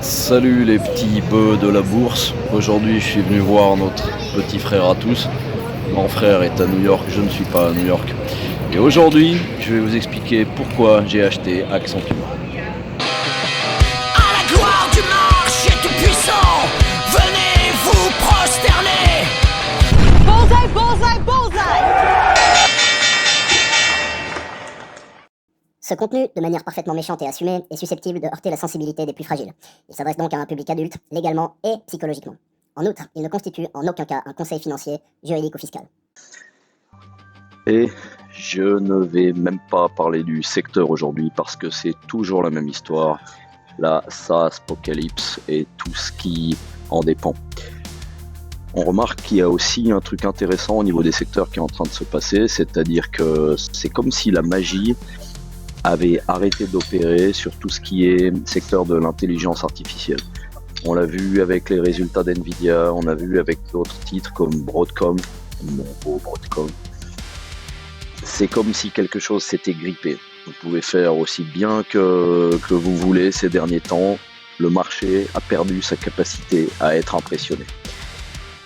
Salut les petits bœufs de la bourse. Aujourd'hui, je suis venu voir notre petit frère à tous. Mon frère est à New York, je ne suis pas à New York. Et aujourd'hui, je vais vous expliquer pourquoi j'ai acheté Accenture. À la gloire du marché tout-puissant, venez vous prosterner. Bullseye, bullseye, bullseye! Ce contenu, de manière parfaitement méchante et assumée, est susceptible de heurter la sensibilité des plus fragiles. Il s'adresse donc à un public adulte, légalement et psychologiquement. En outre, il ne constitue en aucun cas un conseil financier, juridique ou fiscal. Et je ne vais même pas parler du secteur aujourd'hui parce que c'est toujours la même histoire. La SaaS apocalypse et tout ce qui en dépend. On remarque qu'il y a aussi un truc intéressant au niveau des secteurs qui est en train de se passer, c'est-à-dire que c'est comme si la magie avait arrêté d'opérer sur tout ce qui est secteur de l'intelligence artificielle. On l'a vu avec les résultats d'NVIDIA, on a vu avec d'autres titres comme Broadcom, mon beau Broadcom. C'est comme si quelque chose s'était grippé. Vous pouvez faire aussi bien que vous voulez ces derniers temps, le marché a perdu sa capacité à être impressionné.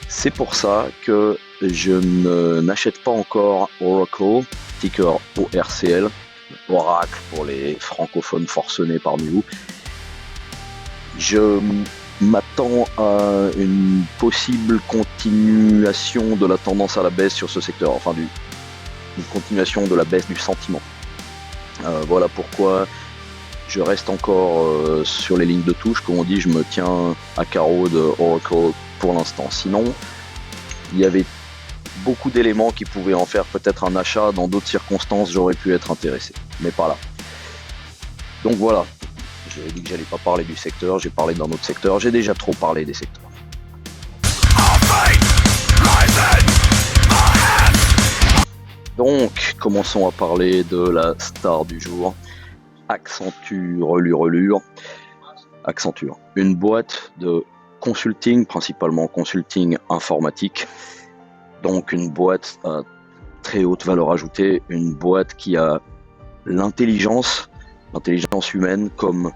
C'est pour ça que je n'achète pas encore Oracle, ticker ORCL, Oracle pour les francophones forcenés parmi vous. Je m'attends à une possible continuation de la tendance à la baisse sur ce secteur, enfin une continuation de la baisse du sentiment. Voilà pourquoi je reste encore sur les lignes de touche, comme on dit, je me tiens à carreau de Oracle pour l'instant. Sinon, il y avait beaucoup d'éléments qui pouvaient en faire peut-être un achat. Dans d'autres circonstances, j'aurais pu être intéressé, mais pas là. Donc voilà, j'ai dit que j'allais pas parler du secteur, j'ai parlé d'un autre secteur, j'ai déjà trop parlé des secteurs. Donc, commençons à parler de la star du jour, Accenture, relure. Accenture, une boîte de consulting, principalement consulting informatique. Donc une boîte à très haute valeur ajoutée, une boîte qui a l'intelligence humaine comme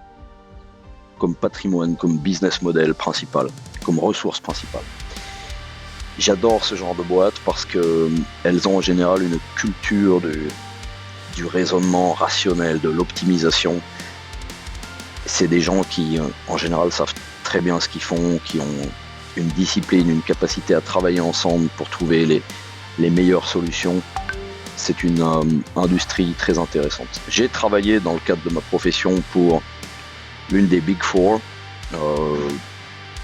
patrimoine, comme business model principal, comme ressource principale. J'adore ce genre de boîte parce qu'elles ont en général une culture du raisonnement rationnel, de l'optimisation. C'est des gens qui en général savent très bien ce qu'ils font, qui ont une discipline, une capacité à travailler ensemble pour trouver les meilleures solutions. C'est une industrie très intéressante. J'ai travaillé dans le cadre de ma profession pour l'une des Big Four,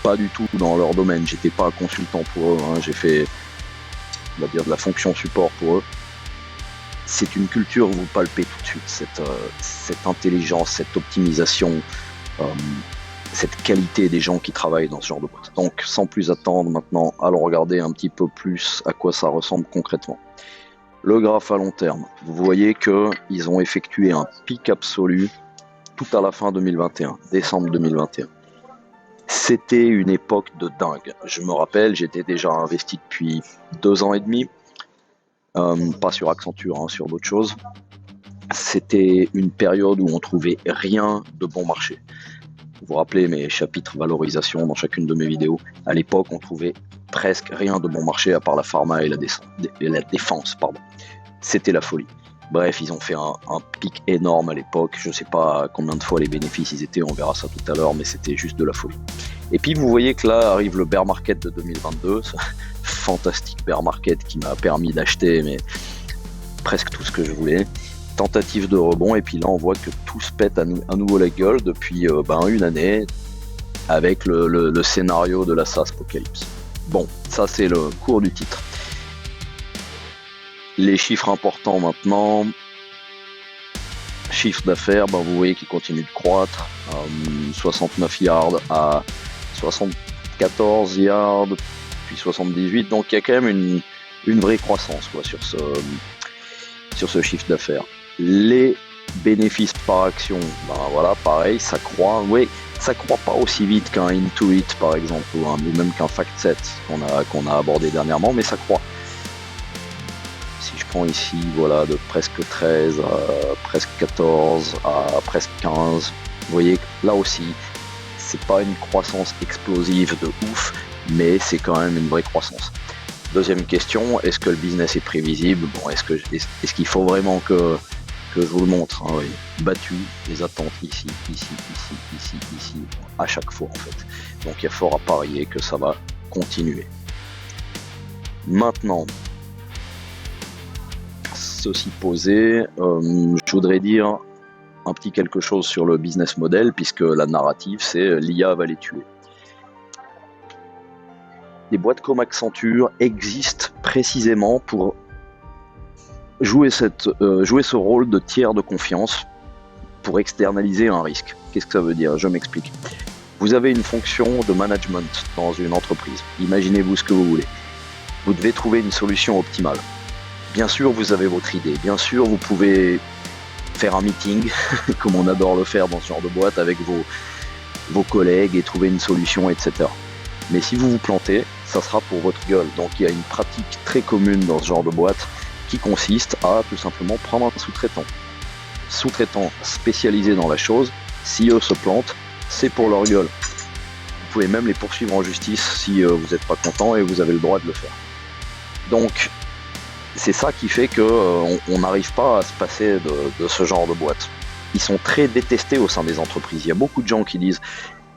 pas du tout dans leur domaine, j'étais pas consultant pour eux, j'ai fait, on va dire, de la fonction support pour eux. C'est une culture, vous palpez tout de suite, cette intelligence, cette optimisation, cette qualité des gens qui travaillent dans ce genre de boîte. Donc sans plus attendre maintenant, allons regarder un petit peu plus à quoi ça ressemble concrètement. Le graphe à long terme, vous voyez qu'ils ont effectué un pic absolu tout à la fin 2021, décembre 2021. C'était une époque de dingue. Je me rappelle, j'étais déjà investi depuis 2 ans et demi, pas sur Accenture, sur d'autres choses. C'était une période où on trouvait rien de bon marché. Vous vous rappelez mes chapitres valorisation dans chacune de mes vidéos. À l'époque, on trouvait presque rien de bon marché à part la pharma et la défense. C'était la folie. Bref, ils ont fait un pic énorme à l'époque. Je ne sais pas combien de fois les bénéfices ils étaient, on verra ça tout à l'heure, mais c'était juste de la folie. Et puis vous voyez que là arrive le bear market de 2022, ce fantastique bear market qui m'a permis d'acheter mais presque tout ce que je voulais. Tentative de rebond, et puis là on voit que tout se pète à nouveau la gueule depuis une année avec le scénario de la SaaS apocalypse. Bon, ça c'est le cours du titre. Les chiffres importants maintenant. Chiffre d'affaires, vous voyez qu'il continue de croître. 69 yards à 74 yards, puis 78. Donc il y a quand même une vraie croissance sur ce chiffre d'affaires. Les bénéfices par action, pareil, ça croît. Oui, ça croît pas aussi vite qu'un Intuit par exemple, ou même qu'un FactSet qu'on a abordé dernièrement, mais ça croît. Si je prends ici, de presque 13 à presque 14 à presque 15, vous voyez que là aussi, c'est pas une croissance explosive de ouf, mais c'est quand même une vraie croissance. Deuxième question, est-ce que le business est prévisible? Bon, est-ce qu'il faut vraiment que je vous le montre, hein, oui. Battu les attentes ici, à chaque fois en fait. Donc il y a fort à parier que ça va continuer. Maintenant, ceci posé, je voudrais dire un petit quelque chose sur le business model, puisque la narrative c'est l'IA va les tuer. Les boîtes comme Accenture existent précisément pour jouer ce rôle de tiers de confiance pour externaliser un risque. Qu'est-ce que ça veut dire? Je m'explique. Vous avez une fonction de management dans une entreprise. Imaginez-vous ce que vous voulez. Vous devez trouver une solution optimale. Bien sûr, vous avez votre idée. Bien sûr, vous pouvez faire un meeting, comme on adore le faire dans ce genre de boîte, avec vos collègues et trouver une solution, etc. Mais si vous vous plantez, ça sera pour votre gueule. Donc il y a une pratique très commune dans ce genre de boîte qui consiste à tout simplement prendre un sous-traitant spécialisé dans la chose. Si eux se plantent, c'est pour leur gueule. Vous pouvez même les poursuivre en justice si vous n'êtes pas content, et vous avez le droit de le faire. Donc c'est ça qui fait qu'on n'arrive pas à se passer de ce genre de boîte. Ils sont très détestés au sein des entreprises. Il y a beaucoup de gens qui disent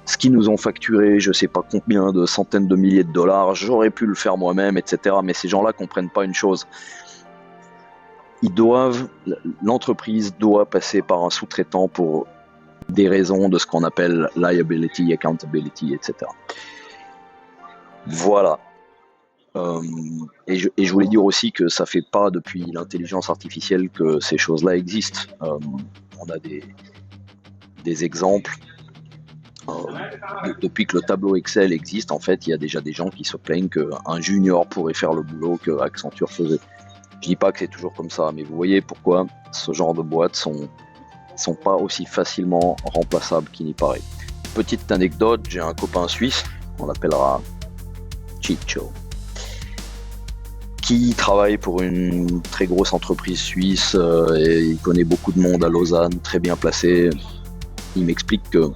ce qu'ils nous ont facturé, je sais pas combien de centaines de milliers de dollars, j'aurais pu le faire moi-même, etc. Mais ces gens-là comprennent pas une chose. L'entreprise doit passer par un sous-traitant pour des raisons de ce qu'on appelle liability, accountability, etc. Voilà. Et je voulais dire aussi que ça fait pas depuis l'intelligence artificielle que ces choses-là existent. On a des exemples. Depuis que le tableau Excel existe, en fait, il y a déjà des gens qui se plaignent qu'un junior pourrait faire le boulot que Accenture faisait. Je dis pas que c'est toujours comme ça, mais vous voyez pourquoi ce genre de boîtes sont pas aussi facilement remplaçables qu'il n'y paraît. Petite anecdote, j'ai un copain suisse, on l'appellera Chicho, qui travaille pour une très grosse entreprise suisse, et il connaît beaucoup de monde à Lausanne, très bien placé. Il m'explique que,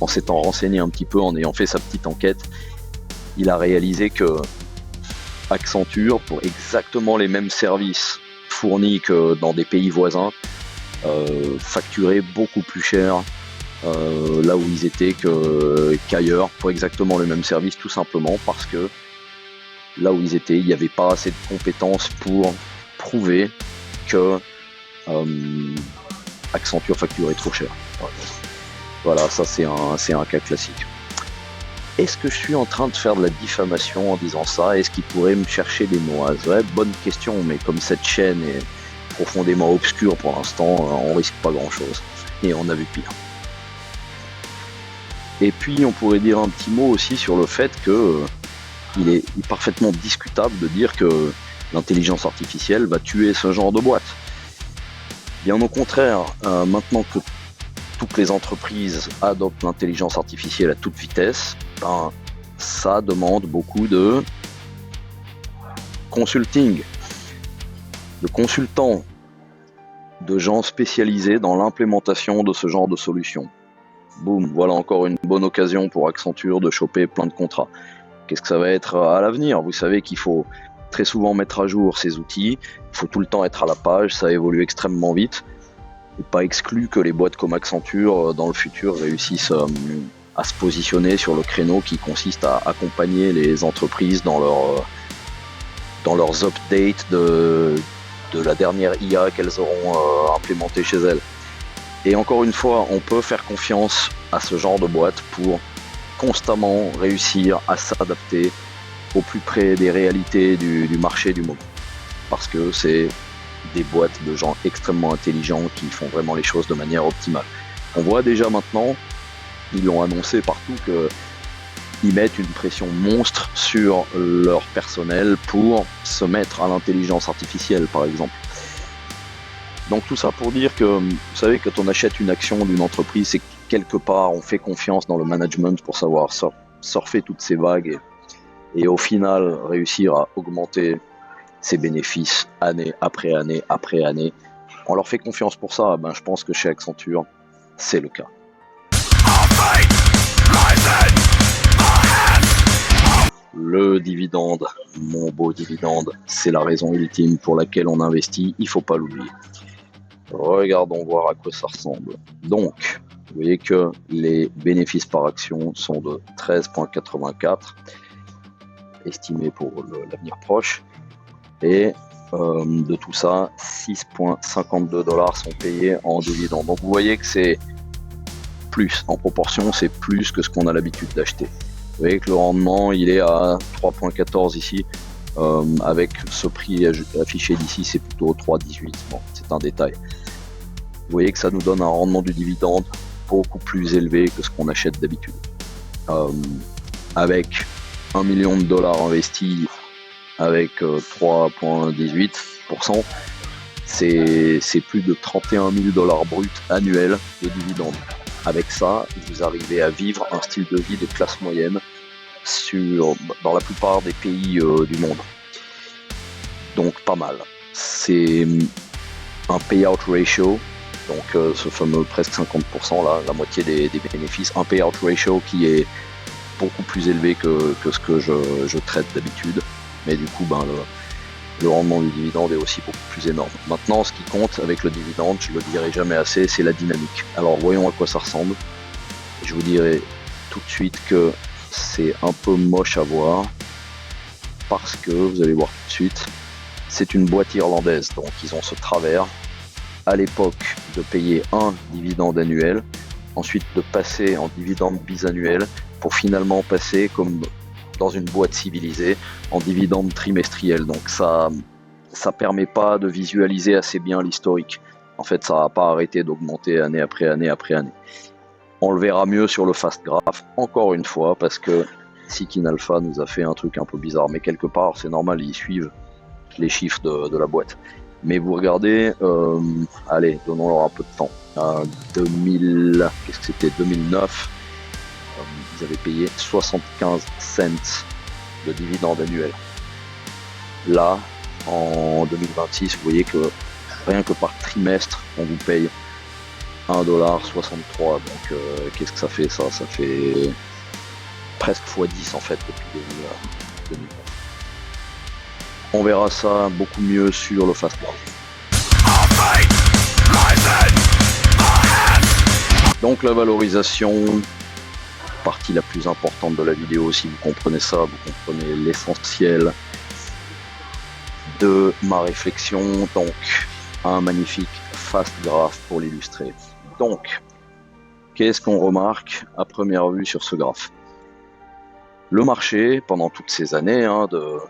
en s'étant renseigné un petit peu, en ayant fait sa petite enquête, il a réalisé que Accenture, pour exactement les mêmes services fournis que dans des pays voisins, facturait beaucoup plus cher là où ils étaient qu'ailleurs pour exactement le même service, tout simplement parce que là où ils étaient, il n'y avait pas assez de compétences pour prouver que Accenture facturait trop cher. Voilà, ça c'est un cas classique. Est-ce que je suis en train de faire de la diffamation en disant ça? Est-ce qu'ils pourraient me chercher des noises? Ouais, bonne question, mais comme cette chaîne est profondément obscure pour l'instant, on risque pas grand-chose. Et on a vu pire. Et puis on pourrait dire un petit mot aussi sur le fait que il est parfaitement discutable de dire que l'intelligence artificielle va tuer ce genre de boîte. Bien au contraire, maintenant que toutes les entreprises adoptent l'intelligence artificielle à toute vitesse, ça demande beaucoup de consulting, de consultants, de gens spécialisés dans l'implémentation de ce genre de solution. Boum, voilà encore une bonne occasion pour Accenture de choper plein de contrats. Qu'est-ce que ça va être à l'avenir? Vous savez qu'il faut très souvent mettre à jour ces outils, il faut tout le temps être à la page, ça évolue extrêmement vite. Il n'est pas exclu que les boîtes comme Accenture, dans le futur, réussissent à se positionner sur le créneau qui consiste à accompagner les entreprises dans leurs updates de la dernière IA qu'elles auront implémentée chez elles. Et encore une fois, on peut faire confiance à ce genre de boîte pour constamment réussir à s'adapter au plus près des réalités du marché du moment. Parce que c'est des boîtes de gens extrêmement intelligents qui font vraiment les choses de manière optimale. On voit déjà maintenant, ils l'ont annoncé partout, qu'ils mettent une pression monstre sur leur personnel pour se mettre à l'intelligence artificielle, par exemple. Donc tout ça pour dire que, vous savez, quand on achète une action d'une entreprise, c'est que quelque part on fait confiance dans le management pour savoir surfer toutes ces vagues et au final réussir à augmenter ses bénéfices année après année après année. On leur fait confiance pour ça, je pense que chez Accenture, c'est le cas. le dividende, mon beau dividende, c'est la raison ultime pour laquelle on investit, il faut pas l'oublier. Regardons voir à quoi ça ressemble. Donc, vous voyez que les bénéfices par action sont de 13,84 estimés pour l'avenir proche. Et de tout ça, 6,52 $ sont payés en dividendes. Donc vous voyez que c'est plus, en proportion, c'est plus que ce qu'on a l'habitude d'acheter. Vous voyez que le rendement, il est à 3,14 ici. Avec ce prix affiché d'ici, c'est plutôt 3,18. Bon, c'est un détail. Vous voyez que ça nous donne un rendement du dividende beaucoup plus élevé que ce qu'on achète d'habitude. Avec $1 million investis, avec 3,18%, c'est plus de $31 000 bruts annuels de dividendes. Avec ça, vous arrivez à vivre un style de vie de classe moyenne dans la plupart des pays du monde. Donc pas mal. C'est un payout ratio, donc ce fameux presque 50%, là, la moitié des bénéfices, un payout ratio qui est beaucoup plus élevé que ce que je traite d'habitude. Mais du coup, le rendement du dividende est aussi beaucoup plus énorme. Maintenant, ce qui compte avec le dividende, je le dirai jamais assez, c'est la dynamique. Alors voyons à quoi ça ressemble. Je vous dirai tout de suite que c'est un peu moche à voir, parce que, vous allez voir tout de suite, c'est une boîte irlandaise, donc ils ont ce travers, à l'époque, de payer un dividende annuel, ensuite de passer en dividende bisannuel, pour finalement passer comme dans une boîte civilisée en dividende trimestriel. Donc ça permet pas de visualiser assez bien l'historique. En fait, ça va pas arrêter d'augmenter année après année après année. On le verra mieux sur le fast graph, encore une fois, parce que Seeking Alpha nous a fait un truc un peu bizarre, mais quelque part c'est normal, ils suivent les chiffres de la boîte. Mais vous regardez, allez, donnons-leur un peu de temps. 2009, ils avaient payé 75 cents de dividende annuel. Là, en 2026, vous voyez que rien que par trimestre, on vous paye $1,63. Donc, qu'est-ce que ça fait ça? Ça fait presque x10 en fait depuis 2009. On verra ça beaucoup mieux sur le fast graph. Donc la valorisation, partie la plus importante de la vidéo. Si vous comprenez ça, vous comprenez l'essentiel de ma réflexion. Donc un magnifique fast graph pour l'illustrer. Donc qu'est-ce qu'on remarque à première vue sur ce graphe? Le marché, pendant toutes ces années, de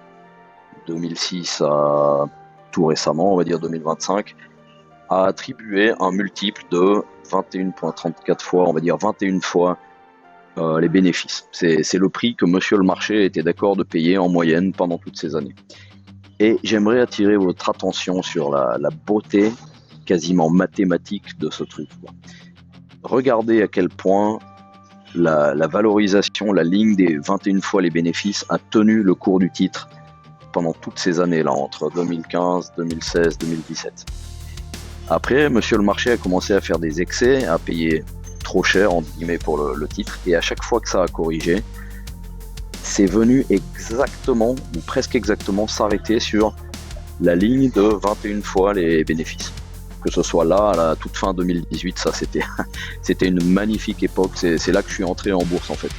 2006 à tout récemment, on va dire 2025, a attribué un multiple de 21,34 fois, on va dire 21 fois les bénéfices. C'est le prix que monsieur le marché était d'accord de payer en moyenne pendant toutes ces années. Et j'aimerais attirer votre attention sur la beauté quasiment mathématique de ce truc. Regardez à quel point la valorisation, la ligne des 21 fois les bénéfices a tenu le cours du titre pendant toutes ces années-là, entre 2015, 2016, 2017. Après, monsieur le marché a commencé à faire des excès, à payer trop cher, entre guillemets, pour le titre, et à chaque fois que ça a corrigé, c'est venu exactement, ou presque exactement, s'arrêter sur la ligne de 21 fois les bénéfices. Que ce soit là, à la toute fin 2018, ça c'était une magnifique époque, c'est là que je suis entré en bourse en fait.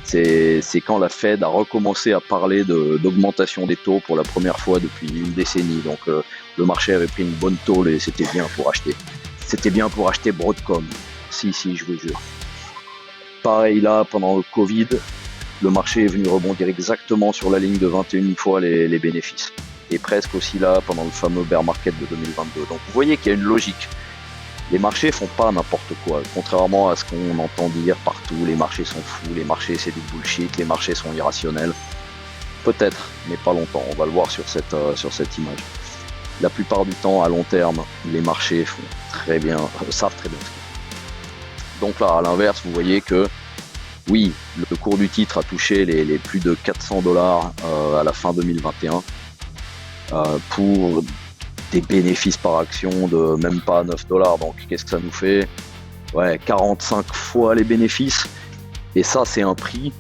C'est quand la Fed a recommencé à parler d'augmentation des taux pour la première fois depuis une décennie. Donc le marché avait pris une bonne tôle et c'était bien pour acheter. C'était bien pour acheter Broadcom. Si, je vous jure. Pareil là, pendant le Covid, le marché est venu rebondir exactement sur la ligne de 21 fois les bénéfices. Et presque aussi là pendant le fameux bear market de 2022. Donc vous voyez qu'il y a une logique. Les marchés font pas n'importe quoi, contrairement à ce qu'on entend dire partout, les marchés sont fous, les marchés c'est du bullshit, les marchés sont irrationnels. Peut-être, mais pas longtemps, on va le voir sur cette image. La plupart du temps, à long terme, les marchés savent très bien ce qu'ils font. Donc là, à l'inverse, vous voyez que, oui, le cours du titre a touché les plus de $400 à la fin 2021 pour des bénéfices par action de même pas $9. Donc qu'est-ce que ça nous fait? Ouais, 45 fois les bénéfices. Et ça, c'est un prix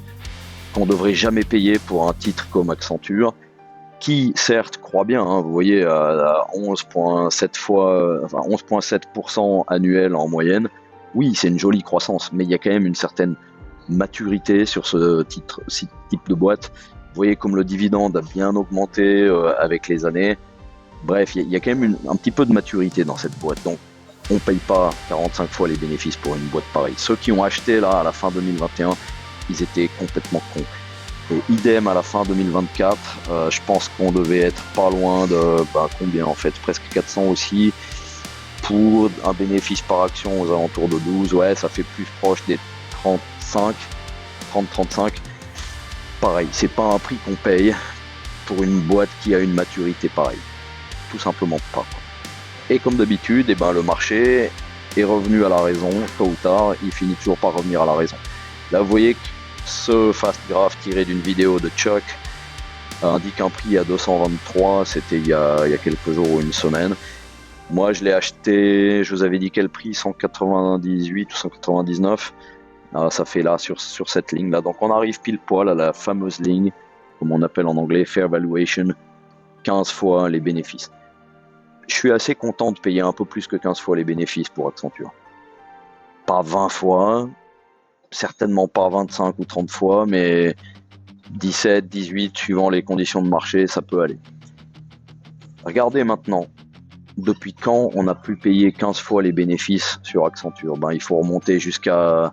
qu'on devrait jamais payer pour un titre comme Accenture, qui certes croit bien, hein, vous voyez à 11,7% annuel en moyenne. Oui, c'est une jolie croissance, mais il y a quand même une certaine maturité sur ce type de boîte. Vous voyez comme le dividende a bien augmenté avec les années. Bref, il y a quand même un petit peu de maturité dans cette boîte. Donc, on ne paye pas 45 fois les bénéfices pour une boîte pareille. Ceux qui ont acheté là à la fin 2021, ils étaient complètement cons. Et idem à la fin 2024, je pense qu'on devait être pas loin de combien en fait, presque 400 aussi, pour un bénéfice par action aux alentours de 12. Ouais, ça fait plus proche des 30-35. Pareil, c'est pas un prix qu'on paye pour une boîte qui a une maturité pareille. Tout simplement pas. Et comme d'habitude, le marché est revenu à la raison, tôt ou tard, il finit toujours par revenir à la raison. Là, vous voyez que ce fast graph tiré d'une vidéo de Chuck indique un prix à 223, c'était il y a quelques jours ou une semaine. Moi, je l'ai acheté, je vous avais dit quel prix, 198 ou 199. Ça fait là sur cette ligne là, donc on arrive pile poil à la fameuse ligne, comme on appelle en anglais fair valuation, 15 fois les bénéfices. Je suis assez content de payer un peu plus que 15 fois les bénéfices pour Accenture. Pas 20 fois, certainement pas 25 ou 30 fois, mais 17, 18, suivant les conditions de marché, ça peut aller. Regardez maintenant, depuis quand on a pu payer 15 fois les bénéfices sur Accenture? Il faut remonter jusqu'à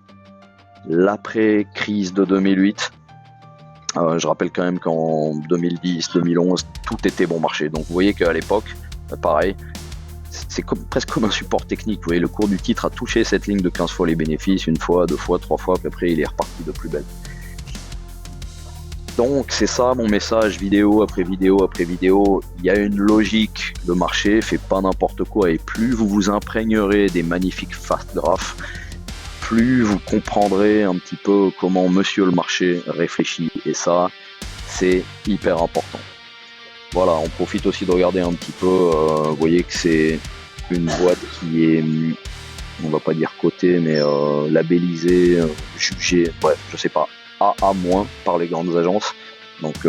l'après-crise de 2008. Je rappelle quand même qu'en 2010, 2011, tout était bon marché. Donc vous voyez qu'à l'époque, pareil, c'est presque comme un support technique. Vous voyez, le cours du titre a touché cette ligne de 15 fois les bénéfices, une fois, deux fois, trois fois, puis après il est reparti de plus belle. Donc c'est ça mon message, vidéo après vidéo après vidéo. Il y a une logique, le marché fait pas n'importe quoi, et plus vous vous imprégnerez des magnifiques fast graphs, plus vous comprendrez un petit peu comment monsieur le marché réfléchit, et ça c'est hyper important. Voilà, on profite aussi de regarder un petit peu, vous voyez que c'est une boîte qui est, on va pas dire cotée, mais labellisée, jugée, bref, je sais pas, AA- par les grandes agences. Donc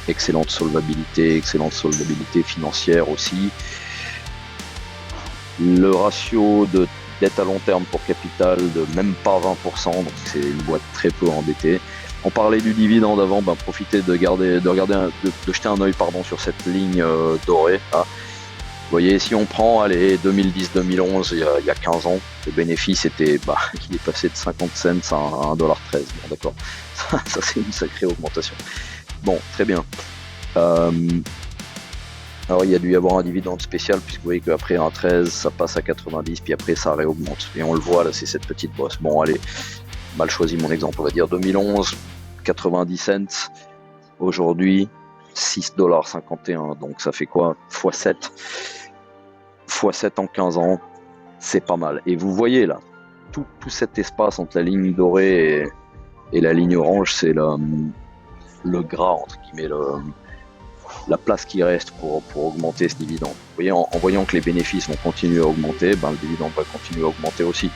excellente solvabilité financière aussi. Le ratio de dette à long terme pour capital de même pas 20%, donc c'est une boîte très peu endettée. On parlait du dividende avant, profitez de jeter un œil sur cette ligne dorée. Là. Vous voyez, si on prend 2010-2011, il y a 15 ans, le bénéfice était, il est passé de 50 cents à 1,13$. Bon, d'accord, ça c'est une sacrée augmentation. Bon, très bien. Alors il y a dû y avoir un dividende spécial, puisque vous voyez qu'après un 13, ça passe à 90, puis après ça réaugmente. Et on le voit là, c'est cette petite bosse. Bon, allez, mal choisi mon exemple, on va dire 2011, 90 cents. Aujourd'hui, 6,51$. Donc ça fait quoi? x7. x7 en 15 ans, c'est pas mal. Et vous voyez là, tout cet espace entre la ligne dorée et la ligne orange, c'est le gras, entre guillemets, la place qui reste pour augmenter ce dividende. Vous voyez, en voyant que les bénéfices vont continuer à augmenter, le dividende va continuer à augmenter aussi.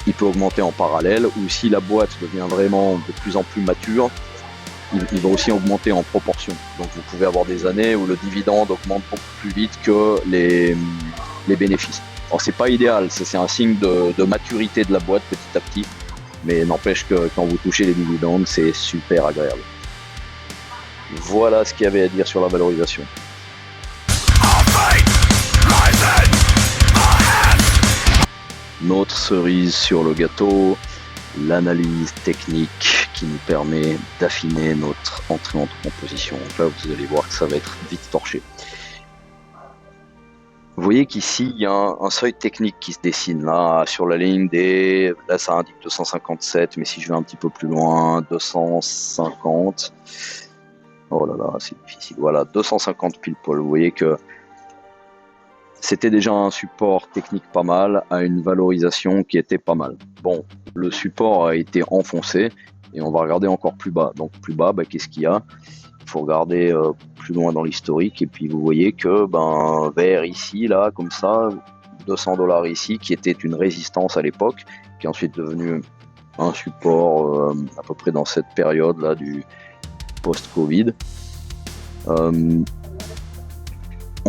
Il peut augmenter en parallèle, ou si la boîte devient vraiment de plus en plus mature, il va aussi augmenter en proportion. Donc vous pouvez avoir des années où le dividende augmente beaucoup plus vite que les bénéfices. Alors c'est pas idéal, c'est un signe de maturité de la boîte petit à petit, mais n'empêche que quand vous touchez les dividendes, c'est super agréable. Voilà ce qu'il y avait à dire sur la valorisation. Notre cerise sur le gâteau, l'analyse technique qui nous permet d'affiner notre entrée en composition. Donc là, vous allez voir que ça va être vite torché. Vous voyez qu'ici, il y a un seuil technique qui se dessine là, sur la ligne des... Là, ça indique 257, mais si je vais un petit peu plus loin, 250... Oh là là, c'est difficile. Voilà, 250 pile poil. Vous voyez que c'était déjà un support technique pas mal à une valorisation qui était pas mal. Bon, le support a été enfoncé et on va regarder encore plus bas. Donc plus bas, qu'est-ce qu'il y a? Il faut regarder plus loin dans l'historique et puis vous voyez que vers ici, là, comme ça, $200 ici, qui était une résistance à l'époque, qui est ensuite devenue un support à peu près dans cette période-là du post-Covid. On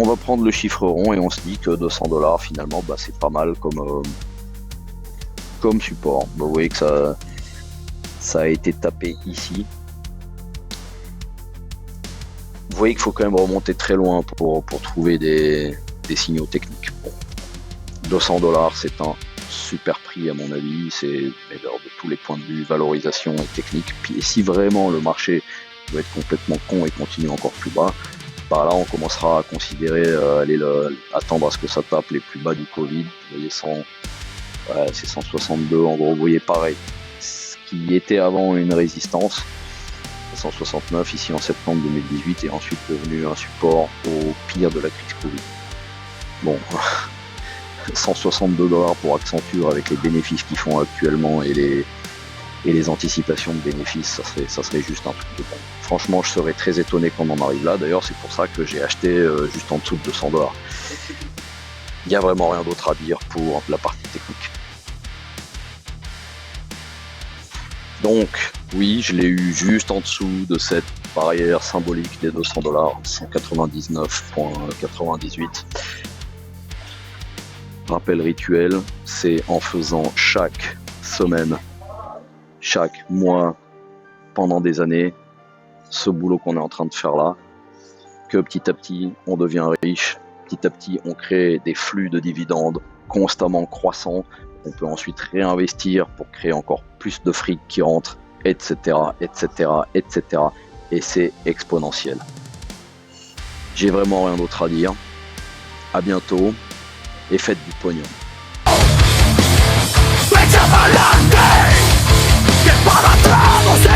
va prendre le chiffre rond et on se dit que $200 finalement c'est pas mal comme support. Vous voyez que ça a été tapé ici. Vous voyez qu'il faut quand même remonter très loin pour trouver des signaux techniques. Bon. $200 c'est un super prix à mon avis, c'est de tous les points de vue, valorisation et technique. Puis si vraiment le marché doit être complètement con et continue encore plus bas, là on commencera à considérer attendre à ce que ça tape les plus bas du Covid. Vous voyez c'est 162 en gros, vous voyez pareil, ce qui était avant une résistance, 169 ici en septembre 2018 et ensuite devenu un support au pire de la crise Covid. Bon, $162 pour Accenture avec les bénéfices qu'ils font actuellement et les anticipations de bénéfices, ça serait juste un truc de bon. Franchement, je serais très étonné qu'on en arrive là. D'ailleurs, c'est pour ça que j'ai acheté juste en dessous de $200. Il n'y a vraiment rien d'autre à dire pour la partie technique. Donc, oui, je l'ai eu juste en dessous de cette barrière symbolique des $200, 199,98. Rappel rituel, c'est en faisant chaque semaine, chaque mois, pendant des années, ce boulot qu'on est en train de faire là, que petit à petit, on devient riche, petit à petit, on crée des flux de dividendes constamment croissants, on peut ensuite réinvestir pour créer encore plus de fric qui rentre, etc., etc., etc., et c'est exponentiel. J'ai vraiment rien d'autre à dire. À bientôt, et faites du pognon. It's everlasting. Get by the troubles,